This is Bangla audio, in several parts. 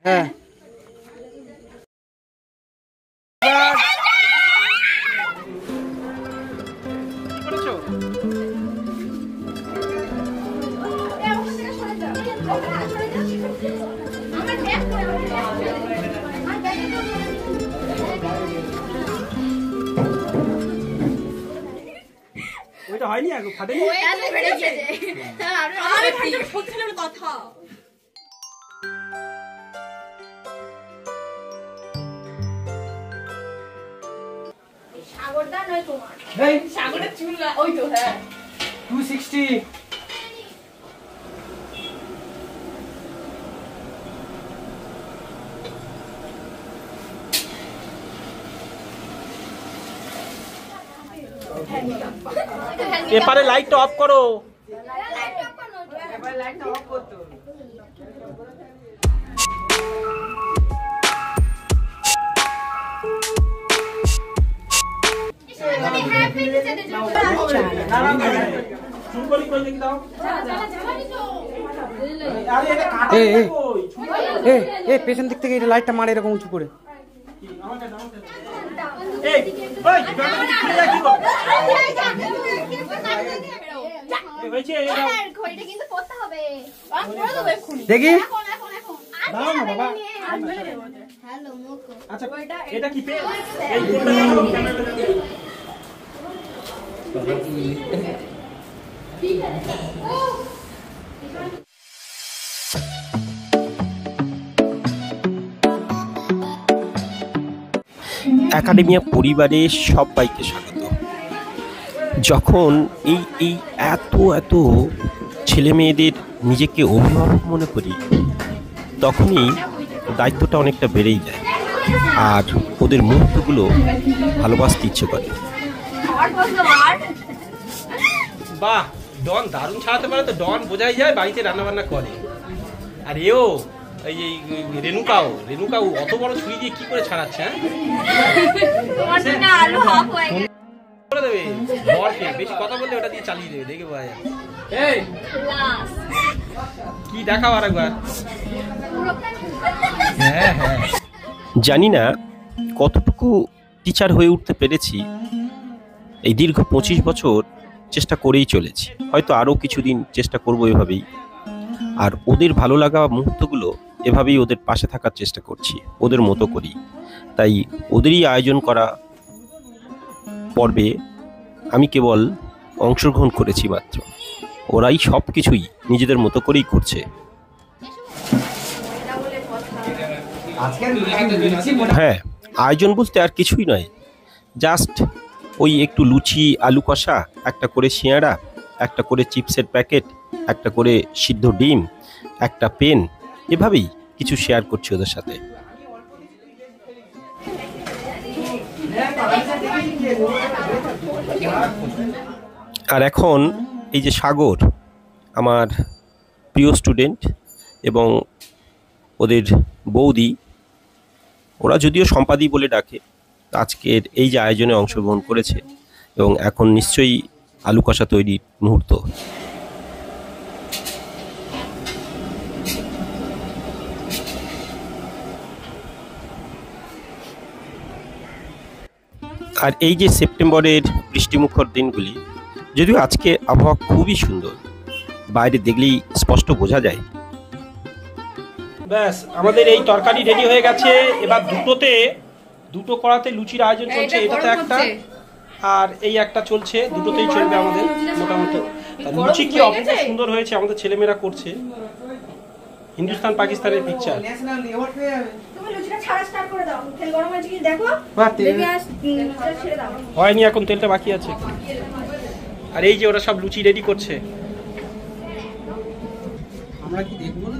হ্যাঁ ওইটা হয়নি এখন ফাটেনি কথা সাগরটা নয় তোমার এই সাগরের চুল ওই তো হ্যাঁ 260 এপারে লাইটটা অফ করো লাইটটা অফ করতে পেছন দিক থেকে লাইটটা মারে এরকম উঁচু করে দেখি আচ্ছা এটা কি পে একাডেমিয়া পরিবারে সবাইকে স্বাগত। যখন এই এত ছেলে মেয়েদের নিজেকে অভিভাবক মনে করি তখনই দায়িত্বটা অনেকটা বেড়েই যায় আর ওদের মুহূর্তগুলো ভালোবাসতে ইচ্ছে করে। বাহ, ডন দারুণ ছাড়াতে পারে তো। ডন বোঝাই যায় বাড়িতে রান্নাবান্না করে। আর এও এই রেণুকাও অত বড় ছুরি দিয়ে কি করে ছাড়াচ্ছে? করে দেবে বরকে, বেশি কথা বললে ওটা দিয়ে চালিয়ে দেবে, দেখে বোঝা যায়। কি দেখাও আরেকবার। হ্যাঁ জানি না কতটুকু টিচার হয়ে উঠতে পেরেছি। এই দীর্ঘ 25 বছর চেষ্টা করেই চলেছি, হয়তো আরও কিছুদিন চেষ্টা করবো এভাবেই। আর ওদের ভালো লাগা মুহূর্তগুলো এভাবেই ওদের পাশে থাকার চেষ্টা করছি, ওদের মতো করি। তাই ওদেরই আয়োজন করা পর্বে আমি কেবল অংশগ্রহণ করেছি মাত্র। ওরাই সব কিছুই নিজেদের মতো করেই করছে। হ্যাঁ, আয়োজন বলতে আর কিছুই নয়, জাস্ট ওই একটু লুচি, আলু কষা, একটা করে সিঙাড়া, একটা করে চিপসের প্যাকেট, একটা করে সিদ্ধ ডিম, একটা পেন, এভাবেই কিছু শেয়ার করছি ওদের সাথে। আর এখন এই যে সাগর, আমার প্রিয় স্টুডেন্ট, এবং ওদের বৌদি, ওরা যদিও সম্পাদি বলে ডাকে, আজকের এই যে আয়োজনে অংশগ্রহণ করেছে এবং এখন নিশ্চয়ই আলু কষা তৈরির মুহূর্ত। আর এই যে সেপ্টেম্বরের বৃষ্টিমুখর দিনগুলি, যদিও আজকে আবহাওয়া খুবই সুন্দর, বাইরে দেখলেই স্পষ্ট বোঝা যায়। ব্যাস, আমাদের এই তরকারি রেডি হয়ে গেছে। এবার দুটো কড়াতে লুচির আয়োজন চলছে। এটাতে একটা আর এই একটা চলছে, দুটোতেই চলবে আমাদের মোটামুটি। লুচি কি অপূর্ব সুন্দর হয়েছে, আমাদের ছেলেমেয়েরা করছে। হিন্দুস্তান পাকিস্তানের পিকচার। হয়নি, এখন তেলটা বাকি আছে। আর এই যে ওরা সব লুচি রেডি করছে। আমরা কি দেখবো না?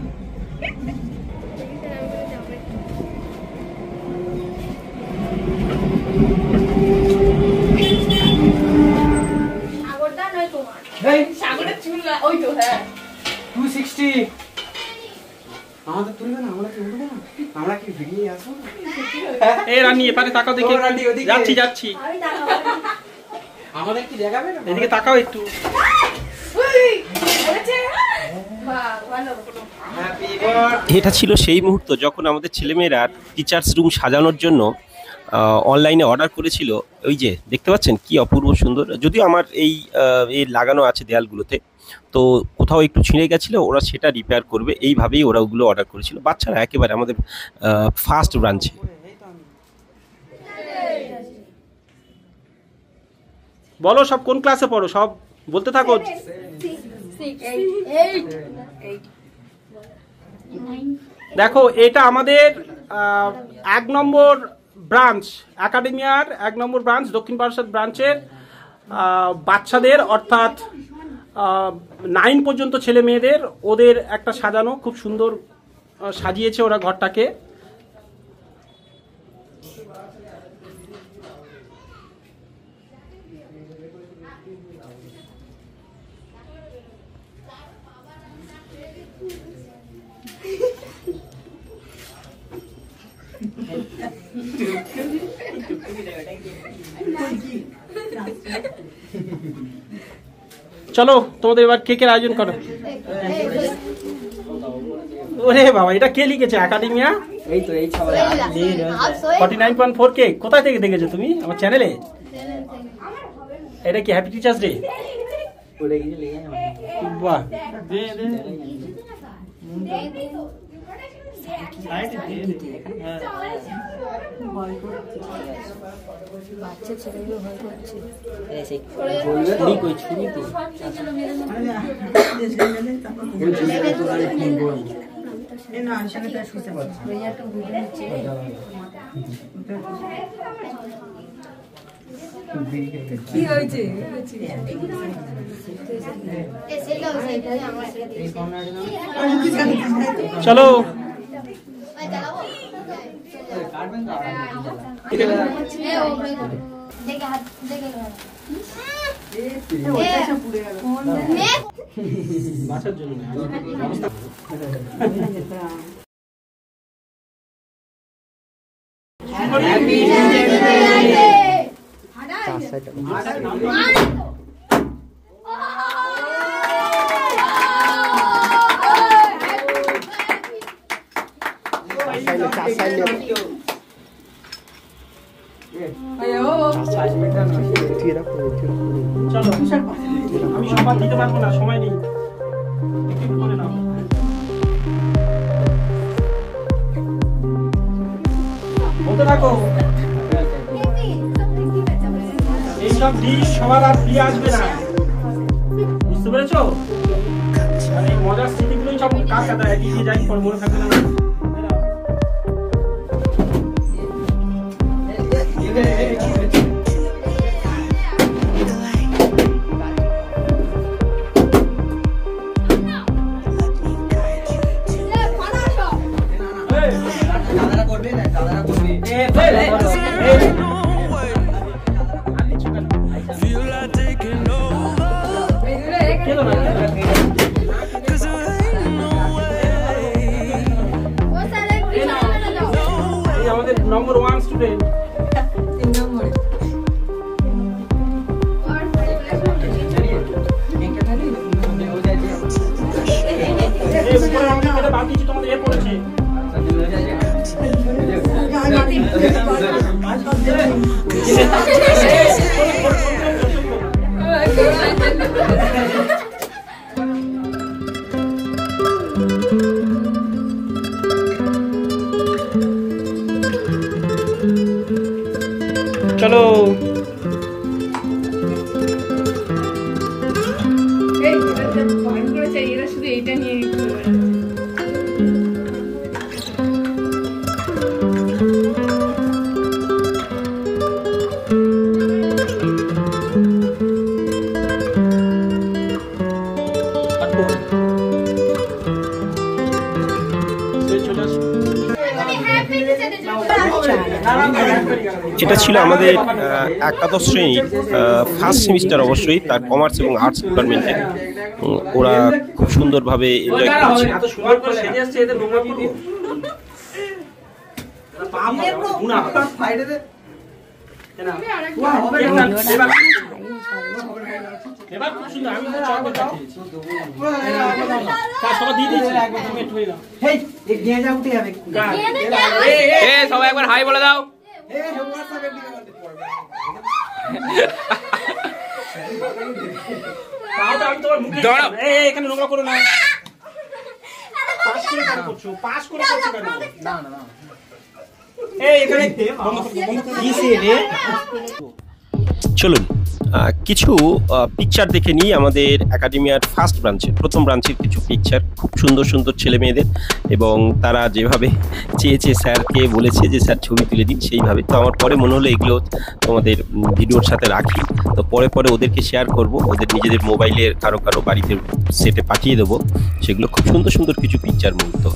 সাগরের চুল ওই তো হ্যাঁ 260 আমাদের তুলবে না, আমরা কি উঠবো না? আমরা কি ভিড়িয়ে আসবো? এ রানী এপারে তাকাও দেখি। যাচ্ছি আমাদের কি দেখাবে না? এদিকে তাকাও একটু। এটা ছিল সেই মুহূর্ত যখন আমাদের ছেলেমেয়েরা টিচার্স রুম সাজানোর জন্য অনলাইনে অর্ডার করেছিল। ওই যে দেখতে পাচ্ছেন কি অপূর্ব সুন্দর, যদিও আমার এই লাগানো আছে দেয়ালগুলোতে, তো কোথাও একটু ছিঁড়ে গেছিলো, ওরা সেটা রিপেয়ার করবে, এইভাবেই ওরা ওগুলো অর্ডার করেছিল। বাচ্চারা একেবারে আমাদের ফার্স্ট ব্রাঞ্চে। বলো সব কোন ক্লাসে পড়ো, সব বলতে থাকো। দেখো এটা আমাদের 1 নম্বর ব্রাঞ্চ, একাডেমিয়ার 1 নম্বর ব্রাঞ্চ, দক্ষিণ বারাসাত ব্রাঞ্চের বাচ্চাদের, অর্থাৎ 9 পর্যন্ত ছেলে মেয়েদের, ওদের একটা সাজানো, খুব সুন্দর সাজিয়েছে ওরা ঘরটাকে। চলো তোমাদের এবার কেকের আয়োজন করো। ওরে বাবা, এটা কে লিখেছে? Academia 49.4 cake. কোথায় থেকে দেখেছো তুমি? আমার চ্যানেলে। এটা কি হ্যাপি টিচার্স ডে? বাহ, বাচ্চা ছেলেগুলো ভয় করছে। কি হয়েছে? চলো বাচ্চার জন্য চলো, আমি সবার দিতে পারবো না, সময় নেই, একটু করে নাও। বলতে থাকো। এইসব ডিশ সবার আর ফিরে আসবে না, বুঝতে পেরেছো? মানে মজার স্মৃতিগুলোই সব কার কাটা এগিয়ে যাই, পরে মনে থাকবে না। আমাদের নম্বর 1 স্টুডেন্ট। তোমাদের এ পড়েছে চলো। শুধু এইটা নিয়ে এটা ছিল আমাদের একাদশ শ্রেণীর ফার্স্ট সেমিস্টার, অবশ্যই তার কমার্স এবং আর্টস ডিপার্টমেন্টে। ওরা খুব সুন্দরভাবে এনজয় করেছে। এবার খুব সুন্দর আমি তো চকলেট খাচ্ছি সবাই দিয়ে দিচ্ছি একটু হয়ে দাও হেই এই গেঁজা উঠে যাবে এ সবাই একবার হাই বলে দাও দাঁড়াও এখানে নোংরা করো না পাস করে কাজ করছো পাস করে করছো কেন না না না এই এখানে বন্ধ করো কি সে রে চলুন কিছু পিকচার দেখে নিই আমাদের একাডেমিয়ার ফার্স্ট ব্রাঞ্চের প্রথম ব্রাঞ্চের কিছু পিকচার খুব সুন্দর সুন্দর ছেলে মেয়েদের এবং তারা যেভাবে চেয়েছে স্যারকে বলেছে যে স্যার ছবি তুলে দিন সেইভাবে। তো আমার পরে মনে হলো এগুলো তোমাদের ভিডিওর সাথে রাখি, তো পরে পরে ওদেরকে শেয়ার করব, ওদের নিজেদের মোবাইলের কারো কারো বাড়িতে সেটে পাঠিয়ে দেবো। সেগুলো খুব সুন্দর সুন্দর কিছু পিকচার মুহূর্ত।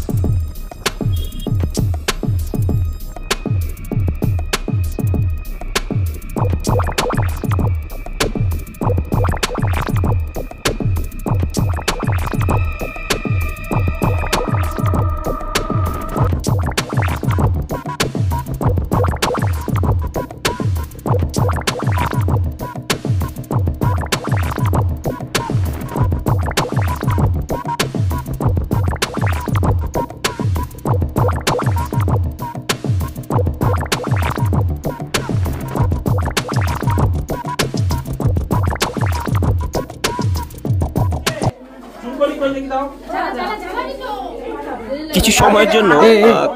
কিছু সময়ের জন্য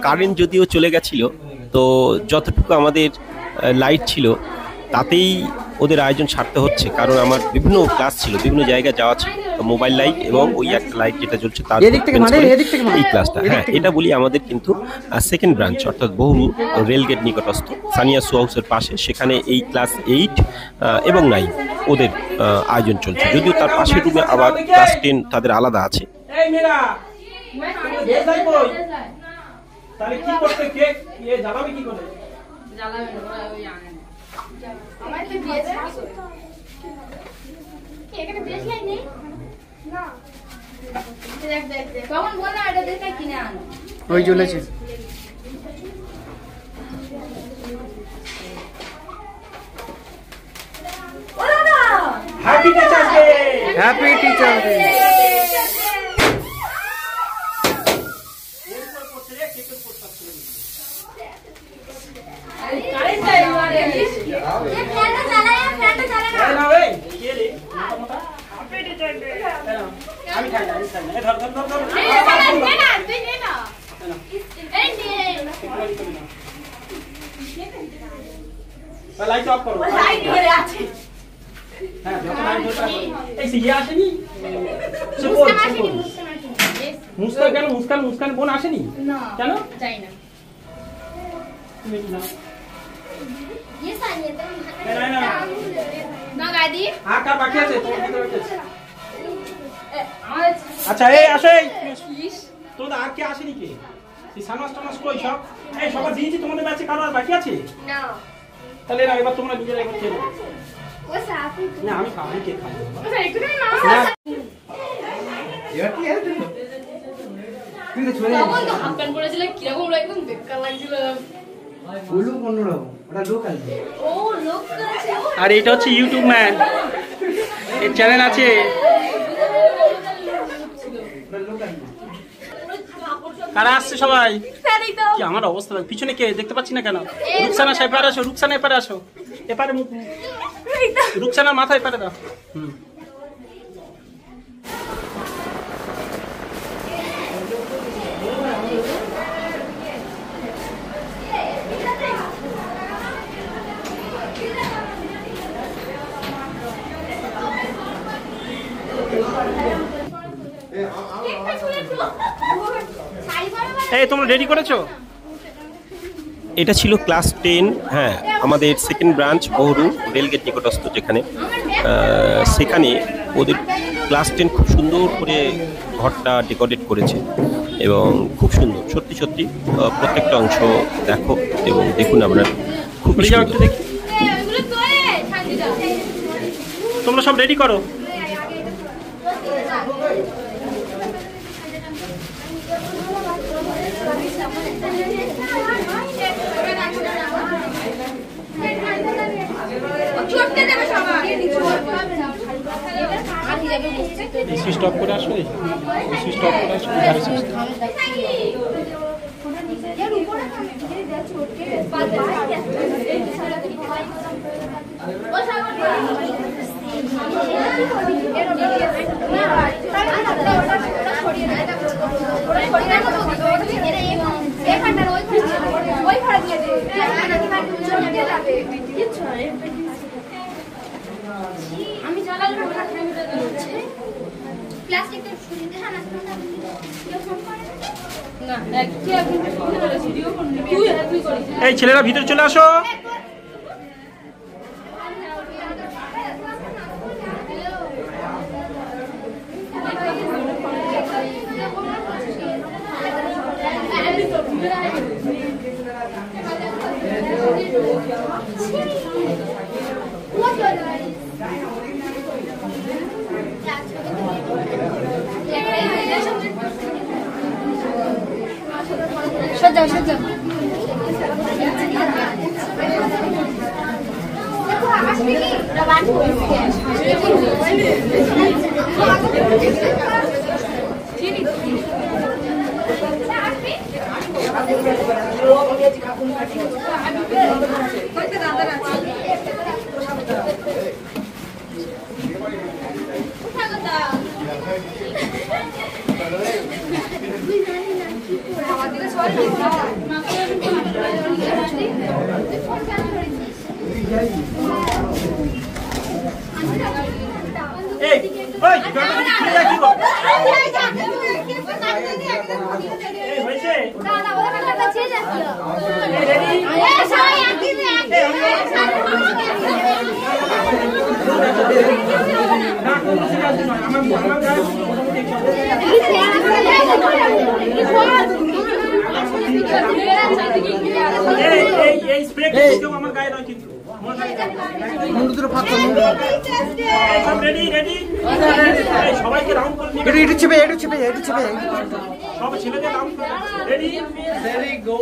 কারেন্ট যদিও চলে গেছিল, তো যতটুকু আমাদের লাইট ছিল তাতেই ওদের আয়োজন সারতে হচ্ছে, কারণ আমার বিভিন্ন ক্লাস ছিল, বিভিন্ন জায়গায় যাওয়া ছিল, মোবাইল লাইট এবং ওই একটা লাইট যেটা জ্বলছে তার এই ক্লাসটা। হ্যাঁ, এটা বলি আমাদের কিন্তু সেকেন্ড ব্রাঞ্চ অর্থাৎ বহুরু রেলগেট নিকটস্থ সানিয়া সু হাউসের পাশে, সেখানে এই ক্লাস 8 এবং 9 ওদের আয়োজন চলছে। যদিও তার পাশের রুমে আবার ক্লাস 10 তাদের আলাদা আছে। তাহলে কি করতে কেক এ জ্বালাবে কি করে জ্বালাবে ওই আনে আমার তো দিয়েছে এখানে বেশ লাইন নেই না দেখ দেখ দেখ কখন বলনা এটা দেখে কিনে আনো ওই জ্বলেছে ওরা না happy teachers day happy teachers day আমি খাই না ধর ধর ধর ধর লাইট অফ করো হ্যাঁ যত লাইট জ্বলছে এই সে আসেনি সে বল মুস্কান কেন মুস্কান বোন আসেনি না কেন যাই না তুমি কি না ये सानिया तो না ना गाड़ी আর কার বাকি আছে তোমার ভিতরে বাকি আছে आज আচ্ছা এই আসো এই তোমরা আর কে আসেনি কে এই সানমাস টামাস কই সব এই সবার দিয়েছি তোমাদের ব্যাচে কারো আর বাকি আছে ना তাহলে না এবার তোমরা নিজেরা একবার খেয়ে নাও वो साफ ही না আমি খাবো কে খাবো एक ना এবার কি আছে তুই তো চলে তখন তো হাফ প্যান্ট পরেছিল কিরকম একদম বেকার লাগছিল বলু অন্যরকম ওটা লোকাল ও লোক করেছে আর এটা হচ্ছে ইউটিউব ম্যান এর চ্যানেল আছে কারা আসছে সবাই ফেলাই দাও কি আমার অবস্থা পিছনে কে দেখতে পাচ্ছি না কেন রুকসানা সাহেব এপারে আসো রুকসানা এপারে আসো এপারে মুখ রুকসানার মাথায় এপারে দাও এই তোমরা রেডি করেছো এটা ছিল ক্লাস 10, হ্যাঁ আমাদের সেকেন্ড ব্রাঞ্চ বহুরু রেলগেট নিকটস্থ যেখানে, সেখানে ওদের ক্লাস 10 খুব সুন্দর করে ঘরটা ডেকোরেট করেছে এবং খুব সুন্দর সত্যি সত্যি প্রত্যেকটা অংশ দেখো এবং দেখুন আপনারা খুব সুন্দর। দেখি তোমরা সব রেডি করো छोटे देवे सबाई সুইচ অফ করে আসো, সুইচ অফ করে আসো, গাড়ি সুইচ। আমি চালালে প্লাস্টিকের ছুরিতে হানা এই ছেলেরা ভিতরে চলে আসো। সজ্জা সজ্জা সবাইকে রাউন্ড করে একটু চেপে একটু চেপে একটু চেপে সব ছেলেদের রাউন্ড রেডি রেডি গো।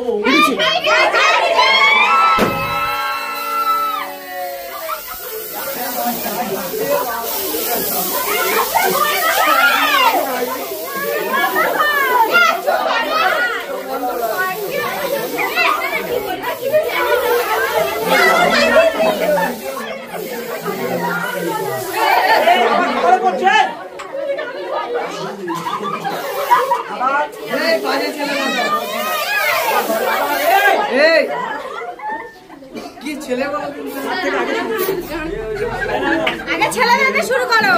কি ছেলে আগে ছেলেদের শুরু করো।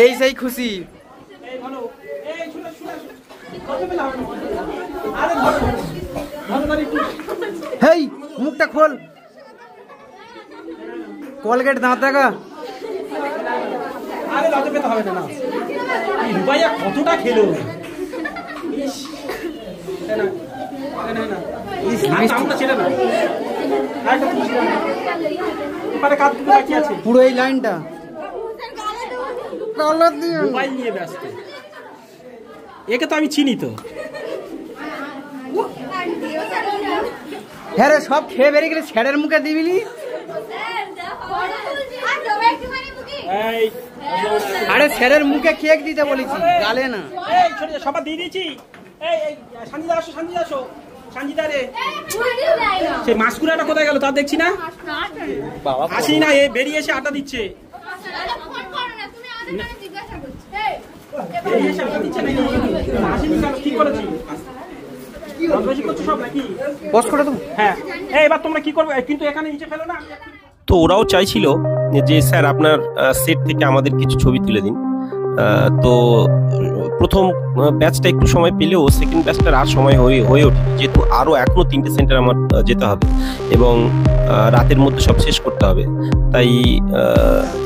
এই সেই খুশি হেই মুখটা খোল কোলগেট দাঁত দেখা আরে লজ্জা পেতে হবে না ভাইয়া কতটা খেলো পুরো এই লাইনটা মোবাইল নিয়ে ব্যস্ত। একে তো আমি চিনি তো। হ্যাঁ রে সব খেয়ে বেরিয়ে গেলে ছেড়ের মুখে দিবিলি। আরে ছেড়ের মুখে কেক দিতে বলেছি গালে না। সবার দিয়ে দিয়েছি। সঞ্জিদা আসো সঞ্জিদা আসো সঞ্জিদা রে সেই মাসকুরাটা কোথায় গেল তা দেখছি না। আসি না এ বেরিয়ে এসে আটা দিচ্ছে। কি করেছি বদমাইশি করছো সব নাকি? বস করে দেবো। হ্যাঁ, এবার তোমরা কি করবে? কিন্তু এখানে নিচে ফেলো না। তো ওরাও চাইছিল যে স্যার আপনার সেট থেকে আমাদের কিছু ছবি তুলে দিন। তো প্রথম ব্যাচটা একটু সময় পেলেও সেকেন্ড ব্যাচটার আর সময় হয়ে ওঠে, যেহেতু আরও এখনও 3টে সেন্টার আমার যেতে হবে এবং রাতের মধ্যে সব শেষ করতে হবে, তাই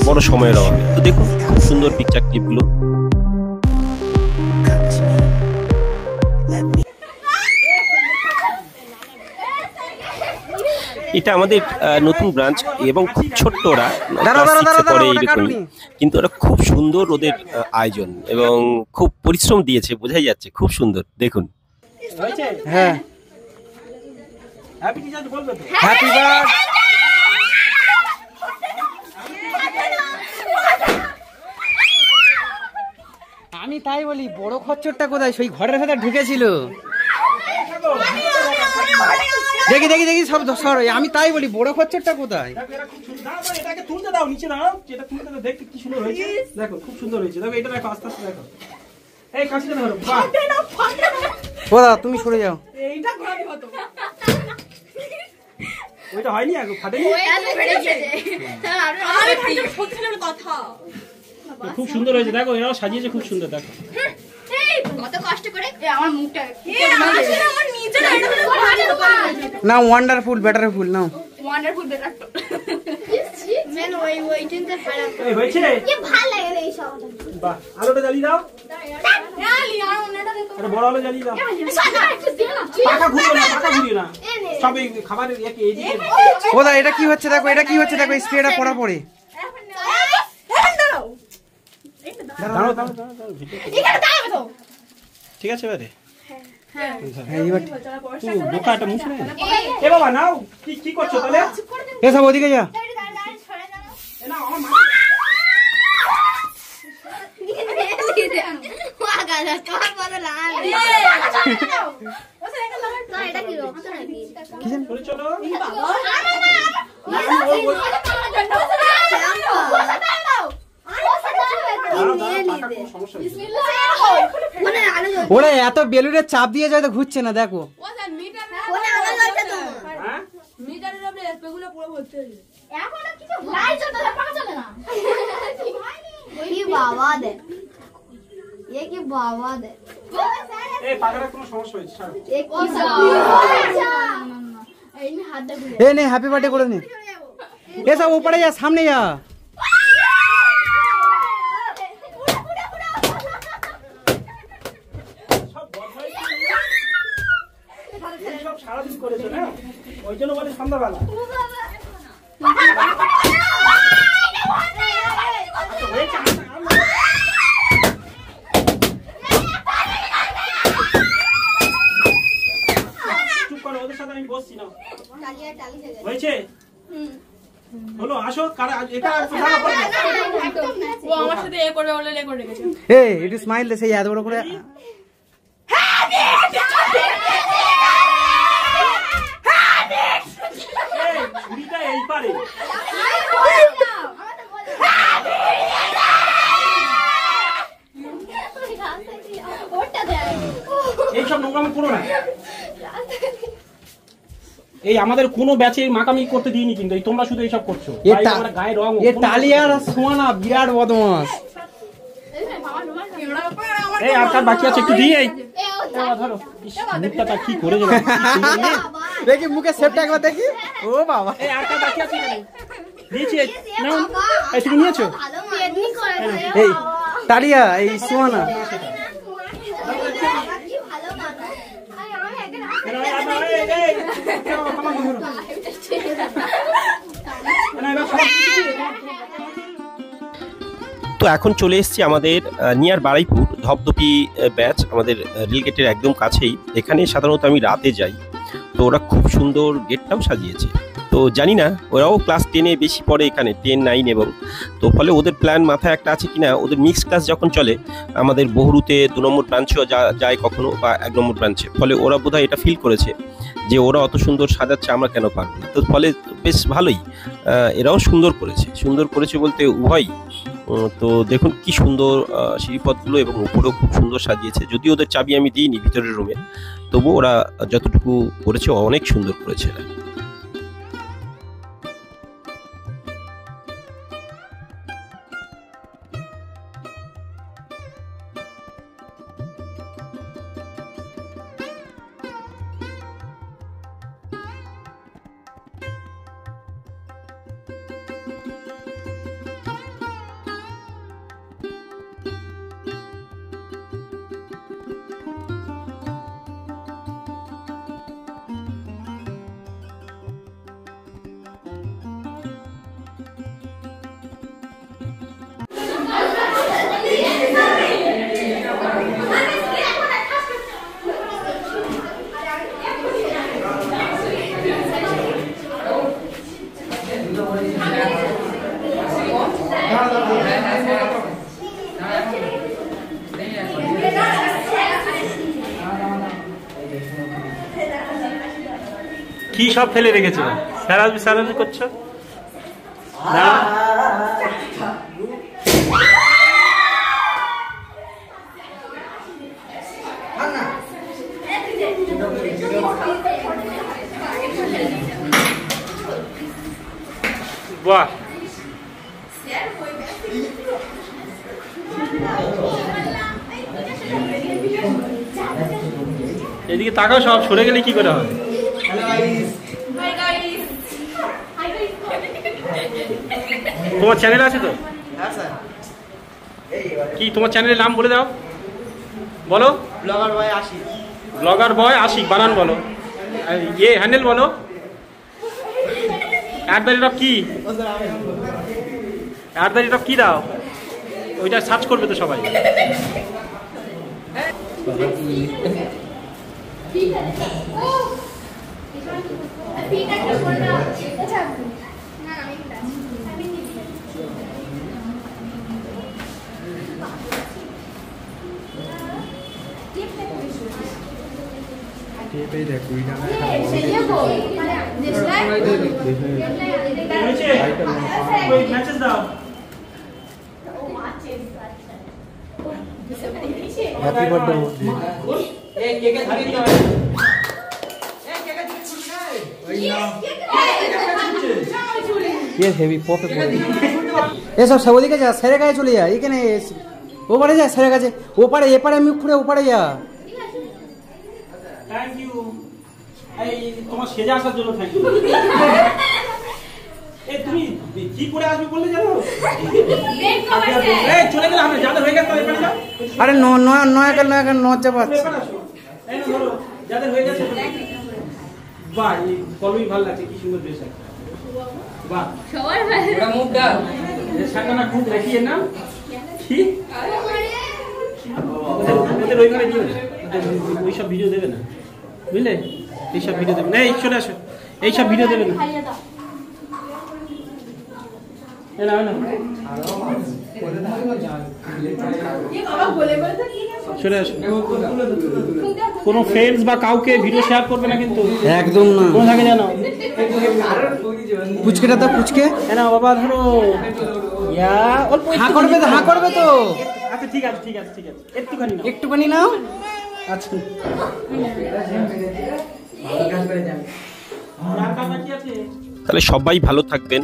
বড় সময়ের অভাবে। তো দেখুন খুব সুন্দর পিকচার ক্লিপগুলো। এটা আমাদের নতুন ব্রাঞ্চ এবং খুব ছোট্ট, ওরা পরে এইরকমই, কিন্তু ওরা খুব সুন্দর ওদের আয়োজন এবং খুব পরিশ্রম দিয়েছে, বোঝাই যাচ্ছে খুব সুন্দর। দেখুন হয়েছে? হ্যাঁ, হ্যাপি টিচার্স বলবে তো? Happy birthday. আমি তাই বলি, বড় খচ্চরটা কোথায়? সেই ঘরের ভেতর ঢুকেছিল। দেখি দেখি দেখি, সব সর। আমি তাই বলি, বড় খচ্চরটা কোথায়? এটাকে তুলতে দাও, নিচে দাও, যেটা তুলতে দাও। দেখতে কি সুন্দর হয়েছে, দেখো খুব সুন্দর হয়েছে। দেখো এটা দেখো, আস্তে আস্তে দেখো। এই কাশিটা ধরো। বাহ, ও দাদা তুমি সরে যাও। এইটা ঘোরাবি হতো। ওইটা হয়নি, আগে ফাটেনি। আরে ভাই সত্যি না কথা। খুব সুন্দর হয়েছে, দেখো এরাও সাজিয়েছে খুব সুন্দর। দেখো কত কষ্ট করে আমার মুখটা আমার নিজের না, ওয়ান্ডারফুল ব্যাটারফুল নাও। ওয়ান্ডারফুল বেটার তো মেন ওই টিনতে ভালো এই হয়েছে? কি ভালো লাগে রে এই সব। বাহ, আলোটা জ্বালিয়ে দাও। আলি আর ওনাটা দেখো। আরে বড় আলো জ্বালিয়ে দাও। একটু দে না। পাকা ঘুরিও না, পাকা ঘুরিও না। সব এই খাবারের এইদিকে। ও দাদা এটা কি হচ্ছে দেখো, এটা কি হচ্ছে দেখো, স্প্রেটা পড়া পড়ে। এখন দাও। দাঁড়াও দাঁড়াও দাঁড়াও, এখানে দাঁড়াবে তো। ঠিক আছে এবারে? হ্যাঁ হ্যাঁ এবার তুই বোকাটা মুছ না। এ বাবা নাও, কি করছো তাহলে? এসব ওদিকে যা। এ নাও, আমার মা। ওয়াগালা তোমার বড় লাল। না এটা কি রক্ত নাকি? চলে চলো। ওরা এত বেলুনের চাপ দিয়ে যায় তো ঘুরছে না, দেখো। হ্যাঁ? এই পাখার কোনো সমস্যা হয়েছে? ছাড়ো। এ নে হ্যাপি বার্থডে করে নে। এসব উপরে যা, সামনে যা। সব সারাদিন করেছো না, ওই জন্য বলে সন্ধ্যাবেলা। চুপ করো, ওদের সাথে আমি বসছি না। হয়েছে? হলো, আসো। কারা এটা আর কোথাও পড়ে না। ও আমার সাথে এ করবে বলে রেকর্ড রেখেছে। এ একটু স্মাইল দে, সেই এত বড় করে। এই ছুরিটা এই পারে। এইসব নোংরামি করো না। এই আমাদের কোনো ব্যাচে মাকামি করতে দিইনি, কিন্তু এই তোমরা শুধু এইসব করছো। তাই আমরা গায়ে রং। এ টালিয়ার সোনা বিরাট বদমাস। এই আর কার বাকি আছে একটু দিয়ে। এই ধরো, মুখটা কি করে যাবে। দেখি মুখে সেপটা একবার দেখি। ও বাবা, এই আর কার বাকি আছে? দিয়েছি, নাও। এই তুমি নিয়েছো? এই টালিয়া, এই সোনা। তো এখন চলে এসেছি আমাদের নিয়ার বারাইপুর ধপধপি ব্যাচ, আমাদের রেলগেটের একদম কাছেই। এখানে সাধারণত আমি রাতে যাই, তো ওরা খুব সুন্দর গেটটাও সাজিয়েছে। তো জানি না ওরাও ক্লাস 10-এ বেশি পড়ে, এখানে 10, 9 এবং তো ফলে ওদের প্ল্যান মাথায় একটা আছে কিনা, ওদের মিক্সড ক্লাস যখন চলে আমাদের বহুরুতে 2 নম্বর ব্রাঞ্চেও যায় কখনো, বা 1 নম্বর ব্রাঞ্চে, ফলে ওরা বোধহয় এটা ফিল করেছে যে ওরা অত সুন্দর সাজাচ্ছে, আমরা কেন পারবো না। তো ফলে বেশ ভালোই এরাও সুন্দর করেছে বলতে উভয়ই তো দেখুন কি সুন্দর সিঁড়িপথগুলো, এবং উপরেও খুব সুন্দর সাজিয়েছে। যদিও ওদের চাবি আমি দিইনি ভিতরের রুমে, তবু ওরা যতটুকু করেছে অনেক সুন্দর করেছে এরা। কি সব ফেলে রেখেছো? স্যারাজবি স্যারাজবি করছো না? বাহ, এদিকে তাকাও, সব সরে গেলে কি করে হবে? তোমার চ্যানেল আছে তো? কি তোমার চ্যানেলের নাম বলে দাও, বলো। ব্লগার বয় আশিক, বানান বলো, ইয়ে হ্যান্ডেল বলো। @, কি @, কি দাও, ওইটা সার্চ করবে তো সবাই। Happy birthday. ये हेवी पॉपे ये सब सब ओदिके जा सेरे गाয়ে চলে যা এখানে ও পারে যা সেরে গাছে ও পারে এ পারে মুখ খুলে ও পারে যা থ্যাংক ইউ এই তোমার সেজে আসার জন্য থ্যাংক ইউ এই তুমি কি করে আসবে বললে জানো এই চলে গেলে আমরা যাদের হয়ে গেছে তো এখানে যাও আরে নয়া কাল নজ্জাবাত এই না ধরো যাদের হয়ে গেছে বাহ এই কলমি ভালো লাগছে কি সুন্দর ড্রেস আছে বাহ সবার ভালো ওটা মুখ দাও এই সাকানা খুব দেখিয়ে না কি ওদের ওইখানে দিও না ওই সব ভিডিও দেবে না বুঝলে এই সব ভিডিও দেবে না এই চলে আসো এই সব ভিডিও দেবে না এই না না চলে আসো কোনো ফ্রেন্ডস বা কাউকে ভিডিও শেয়ার করবে না কিন্তু একদম না কোন থাকে জানো পুচকেটা তো পুচকে এই না বাবা ধরো ইয়া অল্প হ্যাঁ করবে তো আচ্ছা ঠিক আছে একটুখানি নাও আচ্ছা আর কাজ বাকি আছে তাহলে সবাই ভালো থাকবেন।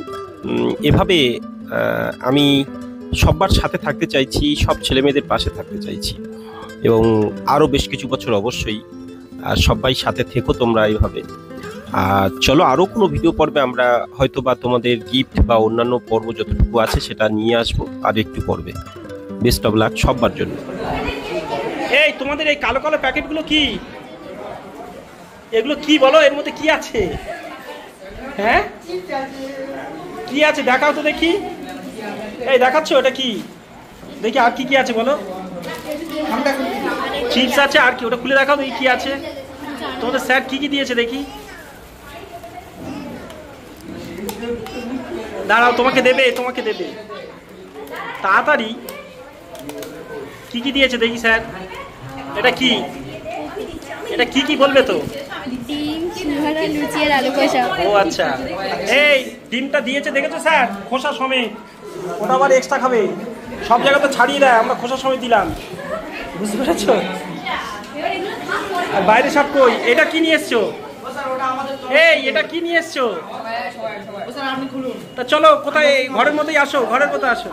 এভাবে আমি সবার সাথে থাকতে চাইছি, সব ছেলেমেয়েদের পাশে থাকতে চাইছি, এবং আরও বেশ কিছু বছর অবশ্যই সবাই সাথে থেকো তোমরা এইভাবে। আর চলো আরও কোনো ভিডিও পর্বে আমরা হয়তো বা তোমাদের গিফট বা অন্যান্য পর্ব যতটুকু আছে সেটা নিয়ে আসবো আর একটু পর্বে। বেস্ট অফ লাক সবার জন্য। এই তোমাদের এই কালো কালো প্যাকেটগুলো কি, এগুলো কি বলো, এর মধ্যে কি আছে? হ্যাঁ কি আছে দেখাও তো দেখি। এই দেখাচ্ছ এটা কি দেখি, আর কি কি আছে বলো। চিপস আছে আর কি, ওটা খুলে দেখাও দেখি কি আছে। তোমাদের স্যার কি কি দিয়েছে দেখি, দাঁড়াও তোমাকে দেবে তাড়াতাড়ি। কি কি দিয়েছে দেখি স্যার, এটা কি কি বলবে তো? ডিম সিঙ্গারা লুচি আর আলু কষা। ও আচ্ছা, এই ডিমটা দিয়েছে দেখেছো স্যার, খোসা সমেত, ওটা আবার এক্সট্রা খাবে। সব জায়গা তো ছাড়িয়ে দেয়, আমরা খোসার সময় দিলাম, বুঝতে পেরেছো? আর বাইরে সব কই? এটা কি নিয়ে এসছো? এই এটা কি নিয়ে এসছো? তা চলো কোথায়, ঘরের মধ্যেই আসো, ঘরের মধ্যে আসো।